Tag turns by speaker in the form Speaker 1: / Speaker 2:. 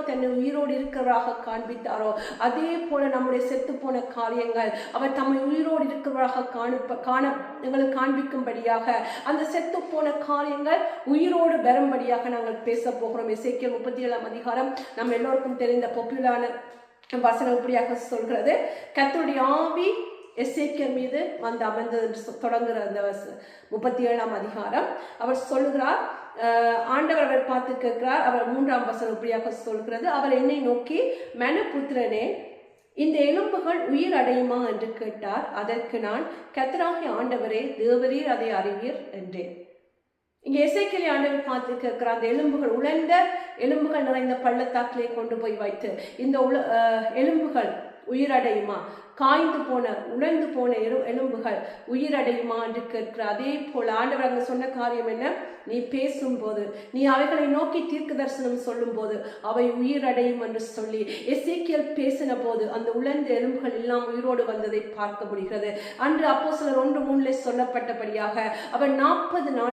Speaker 1: தன்னை உயிரோடு இருக்கிறவராக காண்பித்தாரோ அதே போல நம்முடைய செத்து போன காரியங்கள் அவர் தம்மை உயிரோடு இருக்கிறவராக காண எங்களுக்கு காண்பிக்கும்படியாக அந்த செத்து போன காரியங்கள் உயிரோடு வரும்படியாக நாங்கள் பேச போகிறோம். எசேக்கியேல் 37 அதிகாரம் நம்ம எல்லோருக்கும் தெரிந்த பாப்புலரான வசனம் இப்படியாக சொல்கிறது, கர்த்தருடைய ஆவி எசேக்கியேல் மீது வந்து அமர்ந்தது என்று தொடங்குகிற அந்த 37 அதிகாரம். அவர் சொல்லுகிறார், ஆண்டவர் அவர் பார்த்து கேட்கிறார். அவர் 3ஆம் வசனம் இப்படியாக சொல்கிறது, அவர் என்னை நோக்கி மனுபுத்திரனே இந்த எலும்புகள் உயிர் அடையுமா என்று கேட்டார். அதற்கு நான், கர்த்தராகிய ஆண்டவரே தேவரீர் அதை அறிவீர் என்றேன். இங்கே எசேக்கியேல் ஆண்டவர் பார்த்து கேட்கிற அந்த எலும்புகள், உலர்ந்த எலும்புகள் நிறைந்த பள்ளத்தாக்கிலே கொண்டு போய் வைத்து இந்த எலும்புகள் உயிரடையுமா, காய்ந்து போன உலர்ந்து போன எலும்புகள் உயிரடையுமா என்று கேட்கிற. அதே போல ஆண்டவர் அங்க சொன்ன காரியம் என்ன, நீ பேசும்போது, நீ அவைகளை நோக்கி தீர்க்க தரிசனம் சொல்லும் போது அவை உயிரடையும் என்று சொல்லி எசேக்கியேல் பேசின போது அந்த உலர்ந்த எலும்புகள் எல்லாம் உயிரோடு வந்ததை பார்க்க முடிகிறது. அன்று அப்போஸ்தலர் 1:3 சொல்லப்பட்டபடியாக அவர் 40 நாள்